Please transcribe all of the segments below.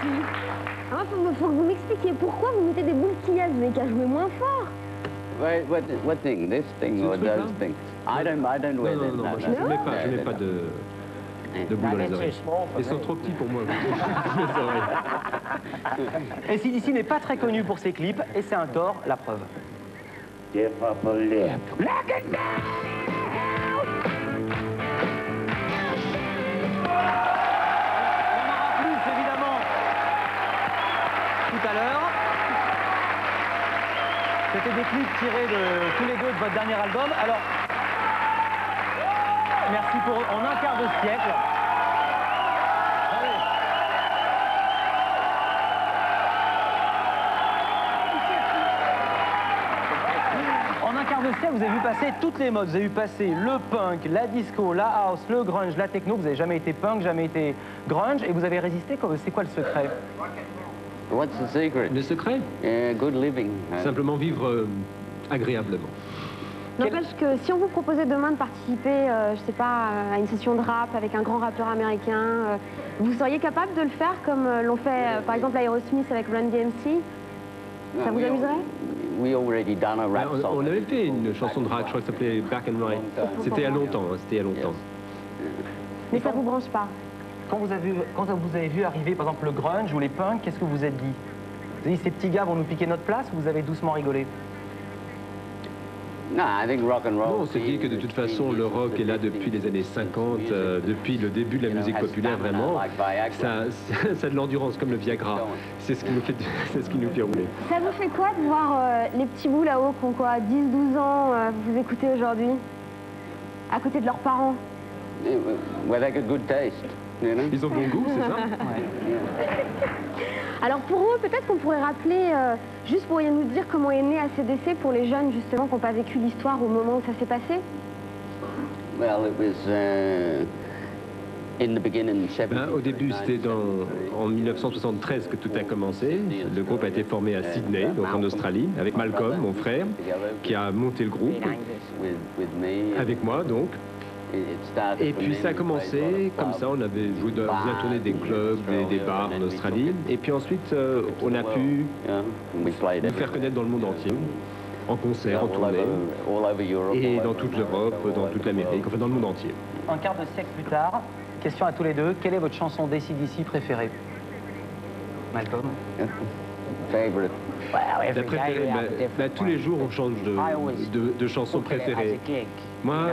Si. Alors, faut que vous m'expliquiez pourquoi vous mettez des boules quillas, vous n'avez qu'à jouer moins fort. What thing? This thing or those things? I don't wear them. Non, moi je mets pas de boules dans les oreilles. Ils sont trop petits pour moi. Les oreilles. AC/DC n'est pas très connu pour ses clips, et c'est un tort, la preuve. Give up a lip. Look at that! On en aura plus, évidemment, tout à l'heure. C'était des clips tirés de tous les deux de votre dernier album. Alors, merci pour en un quart de siècle. En un quart de siècle, vous avez vu passer toutes les modes. Vous avez vu passer le punk, la disco, la house, le grunge, la techno. Vous n'avez jamais été punk, jamais été grunge. Et vous avez résisté. C'est quoi le secret? What's the secret? Le secret? Good living. Simplement vivre agréablement. N'empêche que si on vous proposait demain de participer, je sais pas, à une session de rap avec un grand rappeur américain, vous seriez capable de le faire comme l'ont fait par exemple Aerosmith avec Run DMC? Ça vous amuserait? We already done a rap song. On avait fait une chanson de rap, je crois que ça s'appelait Back and Right. C'était il y a longtemps, c'était il y a longtemps. Mais ça vous branche pas? Quand vous avez vu arriver, par exemple, le grunge ou les punks, qu'est-ce que vous êtes dit? Vous avez dit, ces petits gars vont nous piquer notre place, ou vous avez doucement rigolé? No, I think rock and roll. Non, on s'est dit que de toute façon, le rock est là depuis les années 50, depuis le début de la musique populaire, vraiment. Ça a de l'endurance, comme le Viagra. C'est ce qui nous fait rouler. Ça vous fait quoi de voir les petits bouts là-haut qui ont quoi, 10-12 ans, vous écoutez aujourd'hui, à côté de leurs parents? Well, they got good taste. Ils ont bon goût, c'est ça? Alors pour eux, peut-être qu'on pourrait rappeler, juste pourriez nous dire comment est né AC/DC pour les jeunes justement qui n'ont pas vécu l'histoire au moment où ça s'est passé? Well, it was in the beginning. Au début, c'était en 1973 que tout a commencé. Le groupe a été formé à Sydney, donc en Australie, avec Malcolm, mon frère, qui a monté le groupe, avec moi donc. Et puis ça a commencé comme ça, on avait joué bien tourné des clubs, des bars en Australie. Et puis ensuite, on a pu nous faire connaître dans le monde entier, en concert, en tournée, et dans toute l'Europe, dans toute l'Amérique, enfin dans le monde entier. Un quart de siècle plus tard, question à tous les deux, quelle est votre chanson d'AC/DC préférée? Malcolm? Favorite. La préférée, tous les jours on change de chanson préférée. Moi,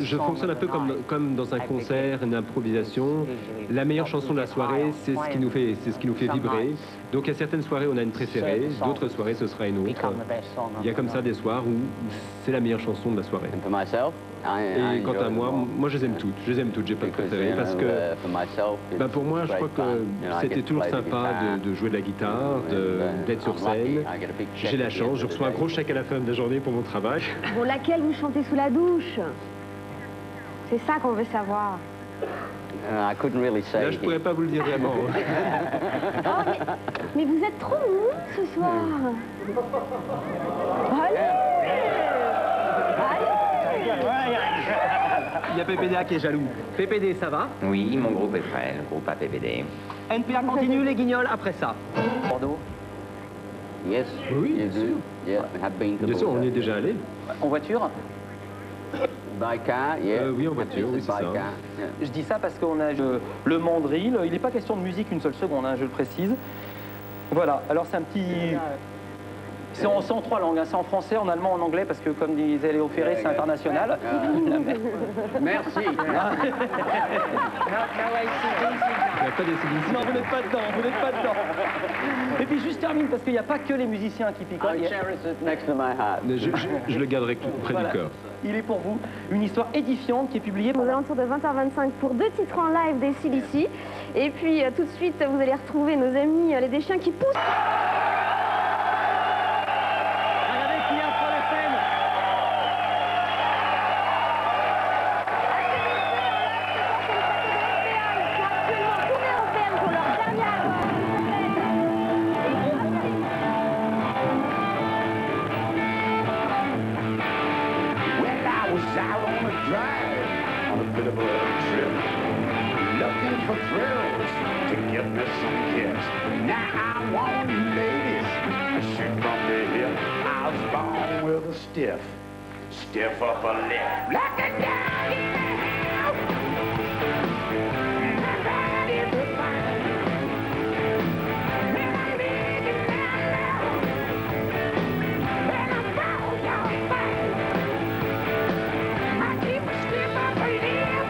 je fonctionne un peu comme dans un concert, une improvisation. La meilleure chanson de la soirée, c'est ce qui nous fait vibrer. Donc, à certaines soirées, on a une préférée, d'autres soirées, ce sera une autre. Il y a comme ça des soirs où c'est la meilleure chanson de la soirée. Et quant à moi, je les aime toutes, j'ai pas de préférée, parce que pour moi, je crois que c'était toujours sympa de jouer de la guitare, d'être sur scène. J'ai la chance, je reçois un gros chèque à la fin de la journée pour mon travail. Bon, laquelle vous chantez sous la douche? C'est ça qu'on veut savoir. I couldn't really say. Là, je pourrais pas vous le dire vraiment. Oh, mais vous êtes trop mou ce soir. Allez! Il y a PPDA qui est jaloux. PPD, ça va? Oui, mon groupe est prêt, le groupe APPD. NPA continue, les guignols, après ça. Bordeaux? Yes. Oui, bien sûr. Yeah, have been to Bien sûr, on y est Bordeaux. déjà allé. En voiture? By car, yeah. Oui, en voiture, oui, c'est ça. Je dis ça parce qu'on a le mandril. Il n'est pas question de musique une seule seconde, hein, je le précise. Voilà, alors c'est un petit... C'est en 103 langues, hein. C'est en français, en allemand, en anglais, parce que comme disait Léo Ferré, c'est international. Merci. Il n'y a pas d'AC/DC. Non, vous n'êtes pas dedans, vous n'êtes pas dedans. Et puis juste termine, parce qu'il n'y a pas que les musiciens qui picolent. I cherish it next to my heart. Je le garderai près du cœur. Il est pour vous une histoire édifiante qui est publiée Aux alentours de 20h25 pour 2 titres en live d'AC/DC. Et puis tout de suite, vous allez retrouver nos amis les Deschiens qui poussent. Regardez qui est sur la scène. Well, I was out on a drive, on a bit of a trip, looking for thrills to give me some kick. Now I want you ladies, shoot from the hip. I was born with a stiff upper lip. Like a dog in the house. My body's a fire. Man, I'm big and I'm loud. Man, I'm bold, y'all fight. I keep a stiff upper lip.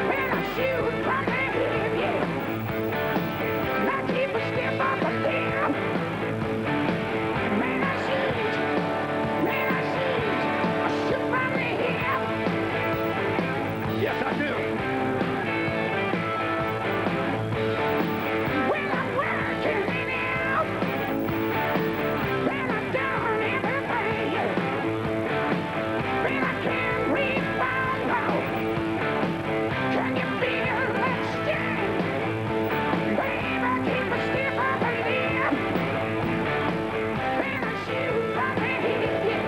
Man, I shoot from the hip, yeah. I keep a stiff upper lip. Man, I shoot from the hip. Yes, I do. When I'm working it out, then I've done everything. Then I can't rebound now. Can you feel that sting? Baby, keep a stiff upper lip. Then I shoot from the hip.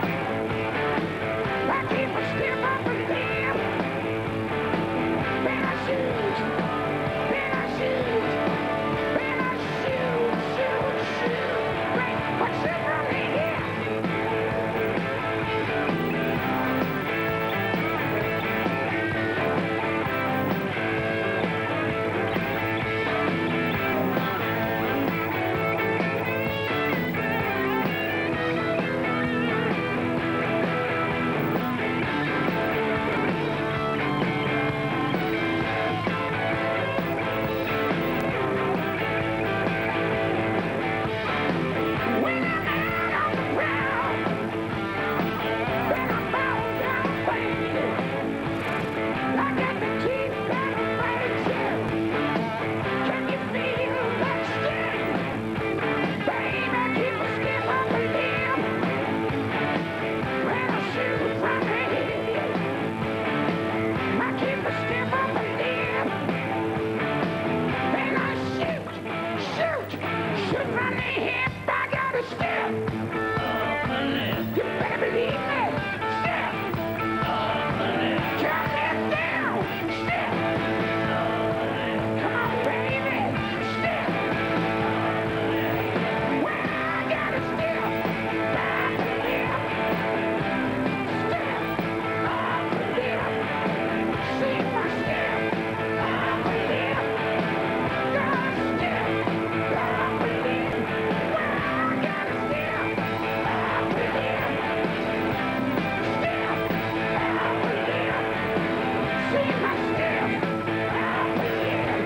I keep a stiff upper lip. Then I shoot. Then I shoot. Then I shoot. But shoot from the hip. When I'm out on the ground, then I'm bound down, baby. I got the teeth that fight you. Can you feel that sting? Baby, keep a stiff upper lip. When I shoot from the hip, I keep a stiff upper lip. Then I shoot from the hip. I got a stiff. You better believe me. Stiff. Count that down. Stiff. Come on, baby. Stiff. Well, I got a stiff. Upper lip. Stiff. Upper lip. See my stiff. Upper lip. Got a stiff. Upper lip. Well, I got a stiff. Upper lip. Stiff. Upper lip. See my stiff. Upper lip.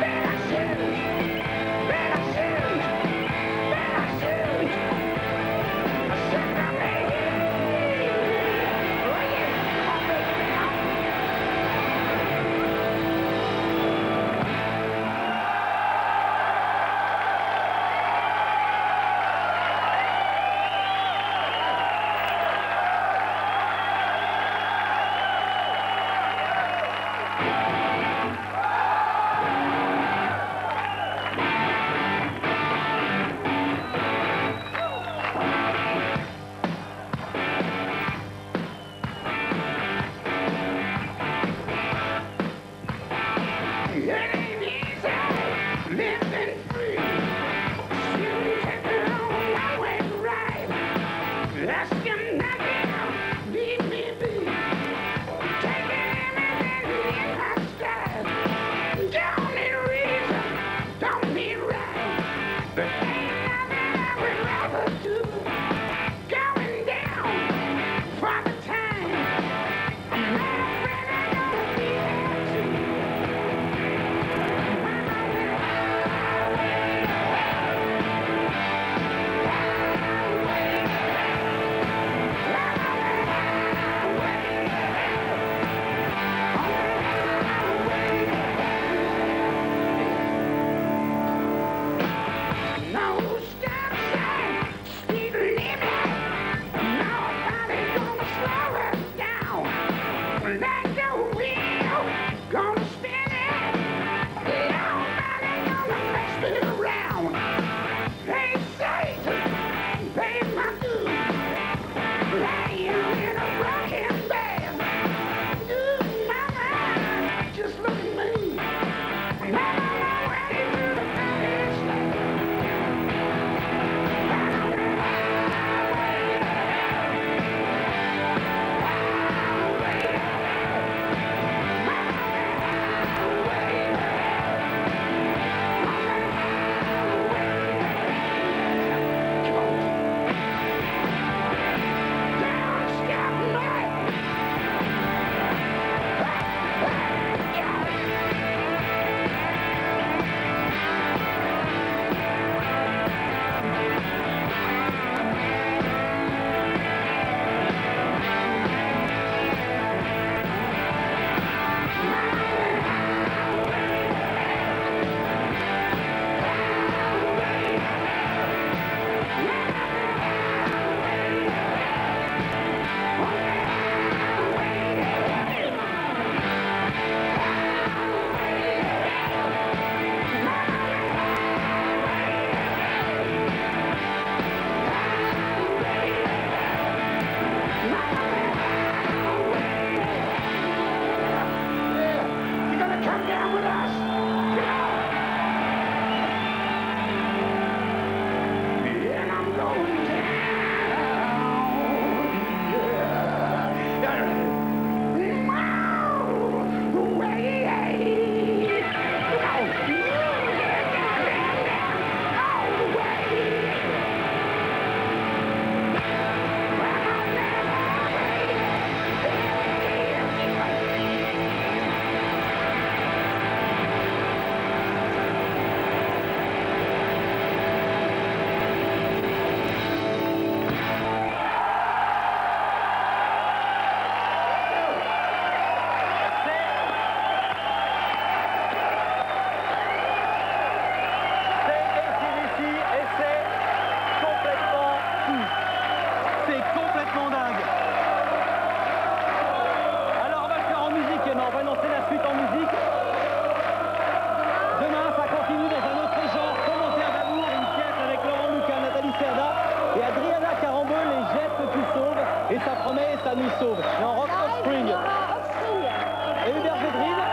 Then I shoot. Then I shoot. Then I shoot. I shoot from the hip. Oh, yeah. Come on, baby, now. It ain't easy living free. You take it on my way right. Ask him nothing, leave me be. Take everything in my style. Don't need reason, don't need right. There ain't nothing I would rather do. Going down for the time. I'm not afraid I'm gonna be there too. nous sauve. Et en rock Offspring. Et Hubert Védrine.